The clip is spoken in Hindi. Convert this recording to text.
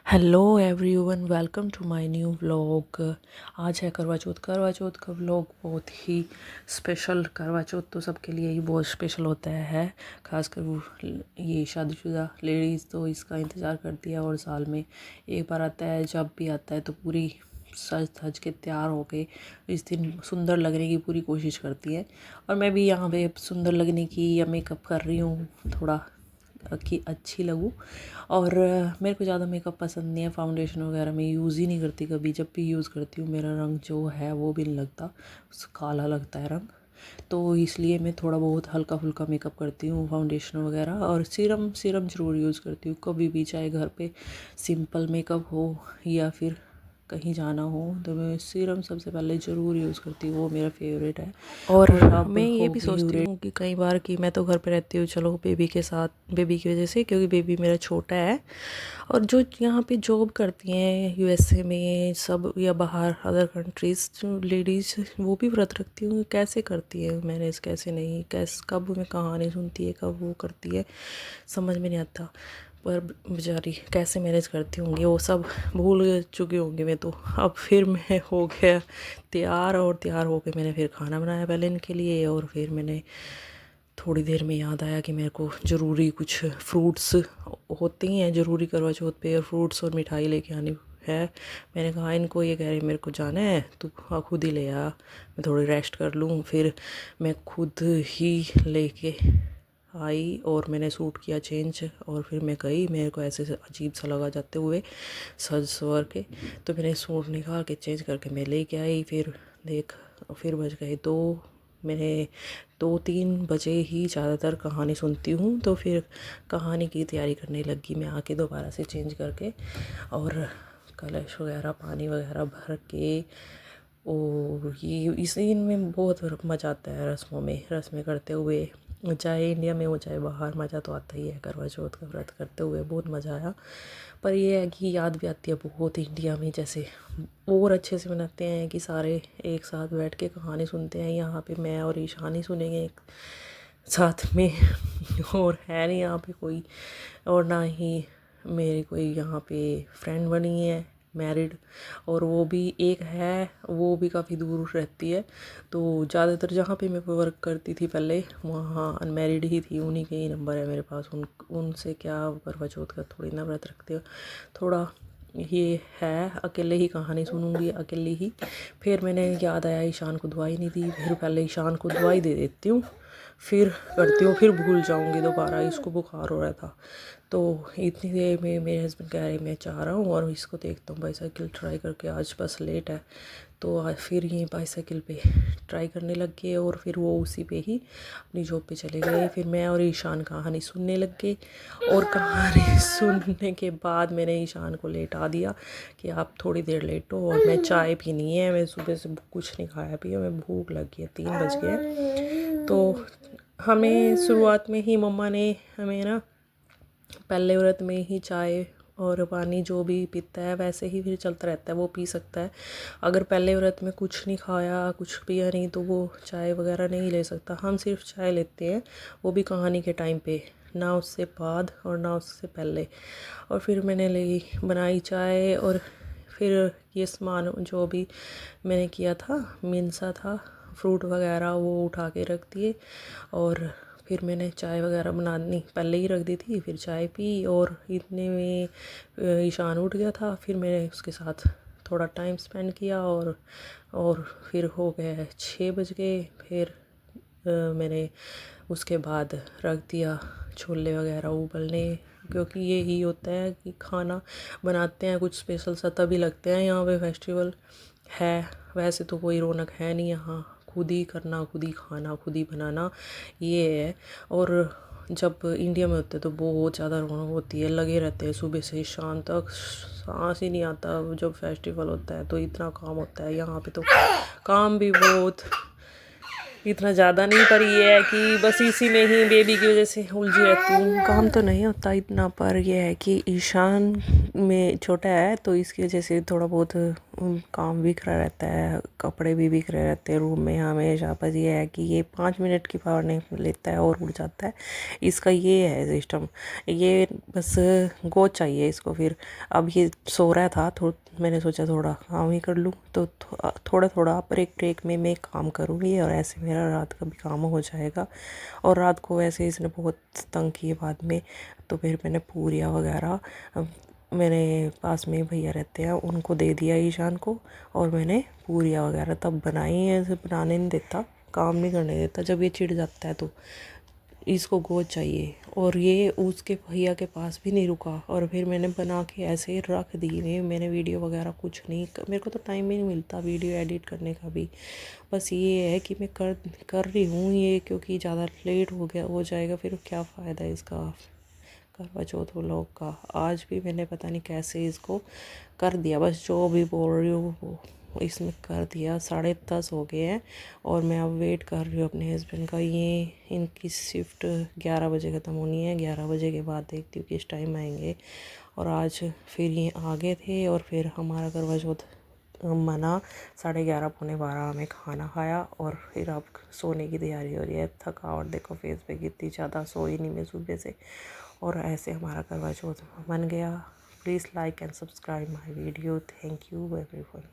Hello everyone, welcome to my new vlog. आज है करवा चौथ। करवा चौथ का व्लॉग बहुत ही स्पेशल। करवा चौथ तो सबके लिए ही बहुत स्पेशल होता है, खासकर वो ये शादीशुदा लेडीज़ तो इसका इंतज़ार करती है और साल में एक बार आता है। जब भी आता है तो पूरी सज धज के तैयार होके इस दिन सुंदर लगने की पूरी कोशिश करती है। और मैं भी यहाँ पे सुंदर लगने की या मेकअप कर रही हूँ थोड़ा कि अच्छी लगूँ। और मेरे को ज़्यादा मेकअप पसंद नहीं है, फाउंडेशन वगैरह मैं यूज़ ही नहीं करती। कभी जब भी यूज़ करती हूँ मेरा रंग जो है वो भी नहीं लगता, काला लगता है रंग। तो इसलिए मैं थोड़ा बहुत हल्का फुल्का मेकअप करती हूँ, फाउंडेशन वगैरह। और सीरम सीरम ज़रूर यूज़ करती हूँ कभी भी, चाहे घर पे सिंपल मेकअप हो या फिर कहीं जाना हो तो मैं सीरम सबसे पहले ज़रूर यूज़ करती हूँ, वो मेरा फेवरेट है। और अब मैं ये भी होगी सोचती हूँ कि कई बार कि मैं तो घर पे रहती हूँ, चलो बेबी के साथ, बेबी की वजह से, क्योंकि बेबी मेरा छोटा है। और जो यहाँ पे जॉब करती हैं यूएसए में सब या बाहर अदर कंट्रीज़ जो लेडीज़, वो भी व्रत रखती हूँ। कैसे करती है मैनेज, कैसे नहीं, कैसे कब में कहानी सुनती है, कब वो करती है, समझ में नहीं आता। पर बेचारी कैसे मैनेज करती होंगी, वो सब भूल चुकी होंगी। मैं तो अब फिर मैं हो गया तैयार, और तैयार होके मैंने फिर खाना बनाया पहले इनके लिए। और फिर मैंने थोड़ी देर में याद आया कि मेरे को ज़रूरी कुछ फ्रूट्स होते ही हैं ज़रूरी करवा चौथ पे, और फ्रूट्स और मिठाई लेके आनी है। मैंने कहा इनको, ये कह रहे मेरे को जाना है, तू खुद ही ले आ, मैं थोड़ी रेस्ट कर लूँ। फिर मैं खुद ही लेके आई और मैंने सूट किया चेंज, और फिर मैं गई। मेरे को ऐसे अजीब सा लगा जाते हुए सज सवर के, तो मैंने सूट निकाल के चेंज करके मैं लेके आई। फिर बज गए 2। मैंने 2-3 बजे ही ज़्यादातर कहानी सुनती हूँ, तो फिर कहानी की तैयारी करने लगी मैं आके दोबारा से चेंज करके। और कलश वगैरह पानी वगैरह भर के, और ये इस दिन में बहुत मज़ा आता है रस्में करते हुए, चाहे इंडिया में हो चाहे बाहर। मज़ा तो आता ही है, करवा चौथ का व्रत करते हुए बहुत मज़ा आया। पर ये है कि याद भी आती है बहुत। इंडिया में जैसे और अच्छे से मनाते हैं कि सारे एक साथ बैठ के कहानी सुनते हैं, यहाँ पे मैं और ईशान ही सुनेंगे एक साथ में और है नहीं यहाँ पे कोई, और ना ही मेरी कोई यहाँ पे फ्रेंड बनी है मैरिड। और वो भी एक है, वो भी काफ़ी दूर रहती है। तो ज़्यादातर जहाँ पे मैं वर्क करती थी पहले, वहाँ अनमैरिड ही थी, उन्हीं के ही नंबर है मेरे पास। उनसे क्या करवा चौथ का थोड़ी ना व्रत रखते हो, थोड़ा ये है अकेले ही कहानी सुनूंगी अकेले ही। फिर मैंने याद आया ईशान को दवाई नहीं दी, फिर पहले ईशान को दवाई दे देती हूँ, फिर करती हूँ, फिर भूल जाऊँगी दोबारा। इसको बुखार हो रहा था, तो इतनी देर में मेरे हस्बैंड कह रहे मैं चाह रहा हूँ और इसको देखता हूँ बाईसाइकिल ट्राई करके। आज बस लेट है, तो आज फिर ये बाईसाइकिल पे ट्राई करने लग गए, और फिर वो उसी पे ही अपनी जॉब पे चले गए। फिर मैं और ईशान कहानी सुनने लग गए, और कहानी सुनने के बाद मैंने ईशान को लेटा दिया कि आप थोड़ी देर लेटो, और मैं चाय पीनी है। मैं सुबह से कुछ नहीं खाया पिया, मैं भूख लगी है, 3 बज गए। तो हमें शुरुआत में ही मम्मा ने हमें ना पहले व्रत में ही चाय और पानी जो भी पीता है वैसे ही फिर चलता रहता है, वो पी सकता है। अगर पहले व्रत में कुछ नहीं खाया, कुछ पिया नहीं, तो वो चाय वगैरह नहीं ले सकता। हम सिर्फ चाय लेते हैं, वो भी कहानी के टाइम पे, ना उससे बाद और ना उससे पहले। और फिर मैंने ली बनाई चाय, और फिर ये सामान जो भी मैंने किया था, मिनसा था, फ्रूट वगैरह, वो उठा के रख दिए। और फिर मैंने चाय वगैरह बनानी पहले ही रख दी थी, फिर चाय पी, और इतने में ईशान उठ गया था। फिर मैंने उसके साथ थोड़ा टाइम स्पेंड किया, और फिर हो गए 6 बज गए। फिर मैंने उसके बाद रख दिया छोले वगैरह उबलने, क्योंकि ये ही होता है कि खाना बनाते हैं कुछ स्पेशल सा तभी लगते हैं। यहाँ पे फेस्टिवल है, वैसे तो कोई रौनक है नहीं यहाँ। खुद ही करना, खुद ही खाना, खुद ही बनाना, ये है। और जब इंडिया में होते तो बहुत ज़्यादा रौनक होती है, लगे रहते हैं सुबह से शाम तक, सांस ही नहीं आता। जब फेस्टिवल होता है तो इतना काम होता है। यहाँ पे तो काम भी बहुत, इतना ज़्यादा नहीं, पर ये है कि बस इसी में ही बेबी की वजह से उलझी रहती हूँ। काम तो नहीं होता इतना, पर यह है कि ईशान में छोटा है तो इसकी वजह से थोड़ा बहुत काम बिखरा रहता है, कपड़े भी बिखरे रहते हैं रूम में हमेशा। बस ये है कि ये 5 मिनट की पावर नहीं लेता है और उड़ जाता है। इसका ये है सिस्टम, ये बस गोद चाहिए इसको। फिर अब ये सो रहा था, मैंने सोचा थोड़ा काम ही कर लूँ, तो थोड़ा थोड़ा ब्रेक ब्रेक में मैं काम करूँगी और ऐसे मेरा रात का भी काम हो जाएगा। और रात को वैसे इसने बहुत तंग किए बाद में, तो फिर मैंने पूरियाँ वगैरह, मेरे पास में भैया रहते हैं, उनको दे दिया ईशान को। और मैंने पूरियाँ वगैरह तब बनाई, ऐसे बनाने नहीं देता, काम नहीं करने देता। जब ये चिढ़ जाता है तो इसको गोद चाहिए। और ये उसके भैया के पास भी नहीं रुका, और फिर मैंने बना के ऐसे ही रख दी। मैंने वीडियो वगैरह कुछ नहीं, मेरे को तो टाइम ही नहीं मिलता वीडियो एडिट करने का भी। बस ये है कि मैं कर रही हूँ ये, क्योंकि ज़्यादा लेट हो जाएगा फिर क्या फ़ायदा है इसका करवा चौथ व्लॉग का। आज भी मैंने पता नहीं कैसे इसको कर दिया, बस जो भी बोल रही हूँ वो इसमें कर दिया। 10:30 हो गए हैं और मैं अब वेट कर रही हूँ अपने हस्बैंड का। ये इनकी शिफ्ट 11 बजे ख़त्म होनी है, 11 बजे के बाद देखती हूँ किस टाइम आएंगे। और आज फिर ये आ गए थे और फिर हमारा करवा चौथ मना। 11:30 पौने 12 में खाना खाया और फिर अब सोने की तैयारी हो रही है। थकावट देखो फेस पे कितनी ज़्यादा, सोई नहीं मैं सुबह से। और ऐसे हमारा करवा चौथ बन गया। Please like and subscribe my video. Thank you everyone.